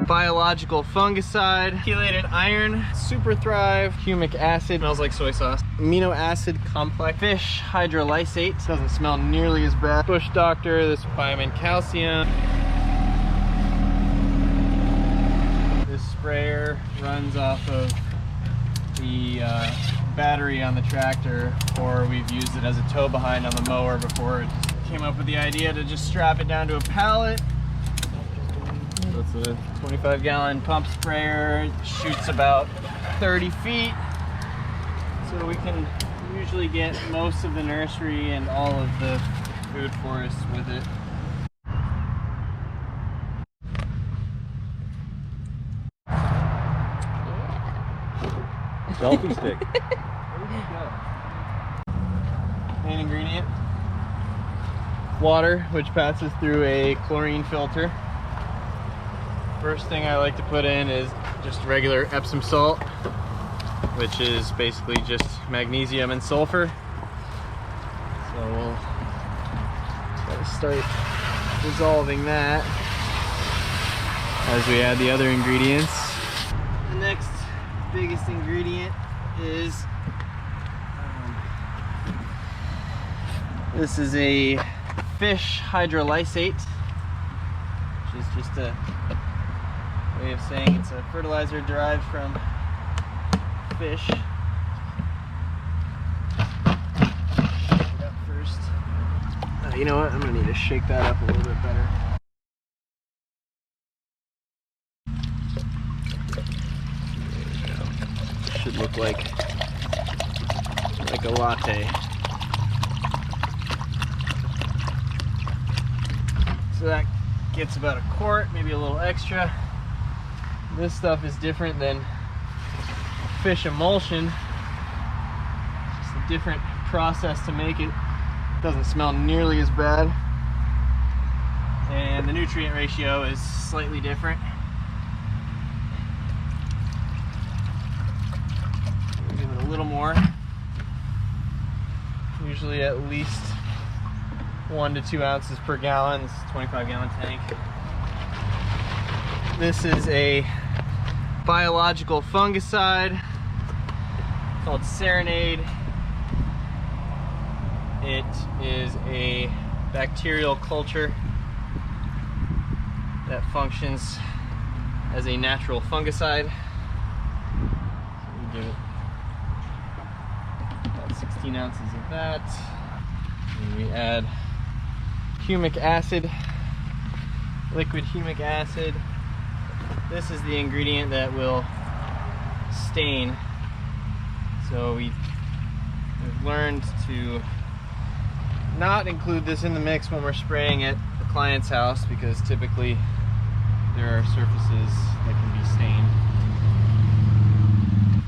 biological fungicide, chelated iron, super thrive, humic acid, smells like soy sauce, amino acid complex, fish hydrolysate, doesn't smell nearly as bad, bush doctor, this vitamin calcium. This sprayer runs off of the battery on the tractor, or we've used it as a tow behind on the mower before. It came up with the idea to just strap it down to a pallet. So it's a 25-gallon pump sprayer. It shoots about 30 feet, so we can usually get most of the nursery and all of the food forests with it. Selfie stick. Where did he go? Main ingredient: water, which passes through a chlorine filter. First thing I like to put in is just regular Epsom salt, which is basically just magnesium and sulfur. So we'll try to start dissolving that as we add the other ingredients. The next biggest ingredient is this is a fish hydrolysate, which is just a way of saying it's a fertilizer derived from fish. Shake it up first. You know what? I'm gonna need to shake that up a little bit better. Should look like a latte. So that gets about a quart, maybe a little extra. This stuff is different than fish emulsion. It's a different process to make it. It doesn't smell nearly as bad. And the nutrient ratio is slightly different. Give it a little more. Usually at least 1 to 2 ounces per gallon. This is a 25-gallon tank. This is a biological fungicide called Serenade. It is a bacterial culture that functions as a natural fungicide. So we give it about 16 ounces of that. And we add humic acid, liquid humic acid. This is the ingredient that will stain. So we've learned to not include this in the mix when we're spraying at a client's house, because typically there are surfaces that can be stained.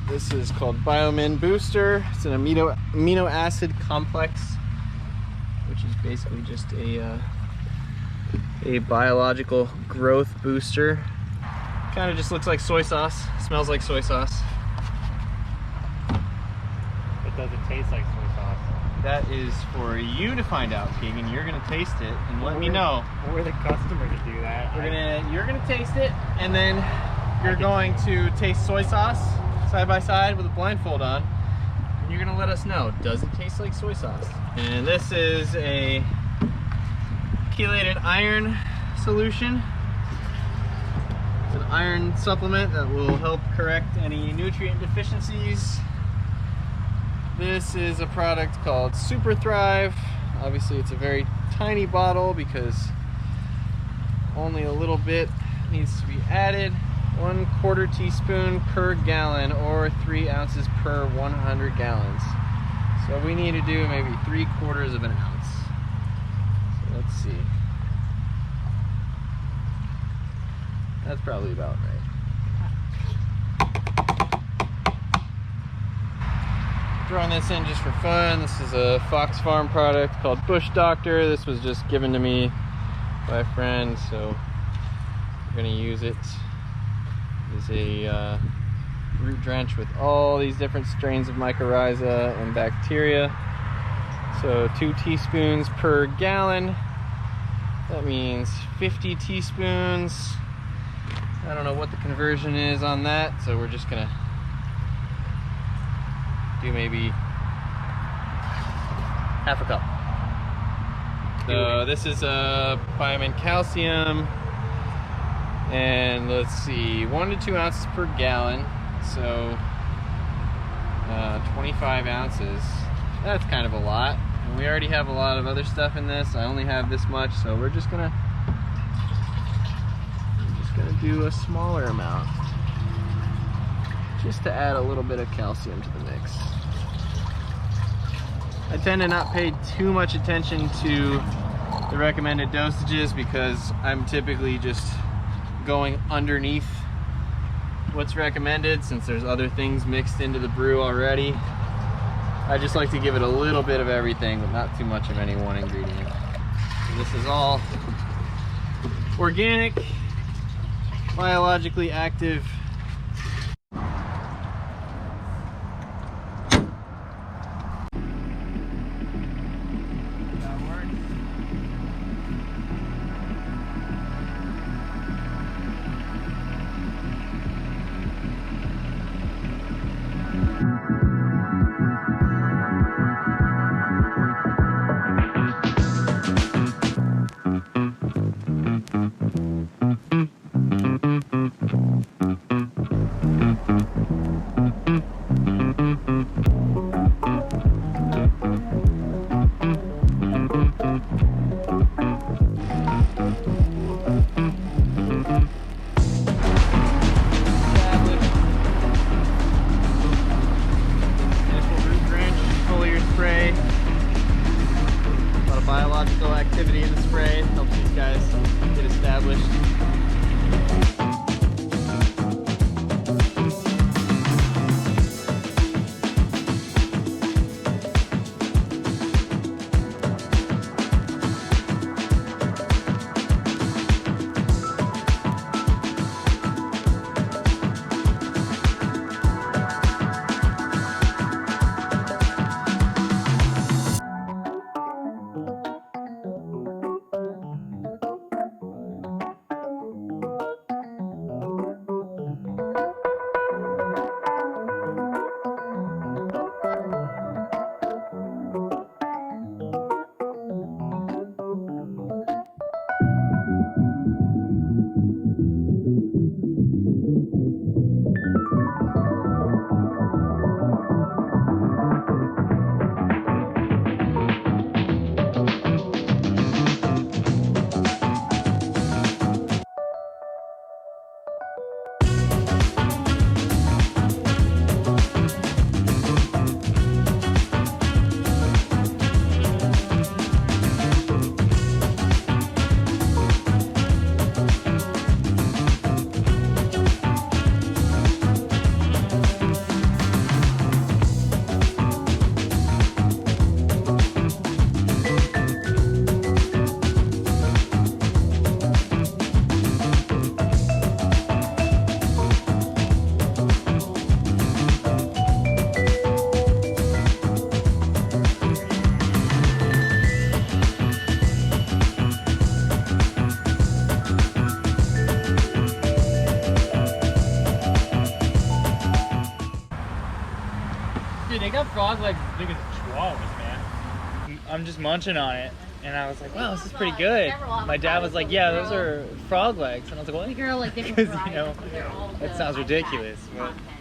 This is called Biomin Booster. It's an amino acid complex, which is basically just a biological growth booster. Kind of just looks like soy sauce, smells like soy sauce. But does it taste like soy sauce? That is for you to find out, Keegan. You're gonna taste it and let me know. We're the customer to do that. You're gonna taste it, and then you're going to taste soy sauce side by side with a blindfold on, and you're gonna let us know, does it taste like soy sauce? And this is a chelated iron solution. It's an iron supplement that will help correct any nutrient deficiencies. This is a product called Super Thrive. Obviously it's a very tiny bottle because only a little bit needs to be added. 1/4 teaspoon per gallon, or 3 ounces per 100 gallons. So we need to do maybe 3/4 of an ounce. So let's see. That's probably about right. Throwing this in just for fun. This is a Fox Farm product called Bush Doctor. This was just given to me by a friend, so we're gonna use it. It's a root drench with all these different strains of mycorrhiza and bacteria. So 2 teaspoons per gallon. That means 50 teaspoons. I don't know what the conversion is on that, so we're just gonna do maybe half a cup. So this is Biamin calcium, and let's see, 1 to 2 ounces per gallon, so 25 ounces. That's kind of a lot. And we already have a lot of other stuff in this. I only have this much, so we're just gonna do a smaller amount, just to add a little bit of calcium to the mix. I tend to not pay too much attention to the recommended dosages because I'm typically just going underneath what's recommended since there's other things mixed into the brew already. I just like to give it a little bit of everything, but not too much of any one ingredient. And this is all organic, biologically active. Biological activity in the spray helps these guys get established. Dude, they got frog legs as big as chihuahuas, man. I'm just munching on it, and I was like, wow, this is pretty good. My dad was like, yeah, those are frog legs. And I was like, well, Like, they're all like different because, you know, varieties, but they're all that the sounds ridiculous. But content.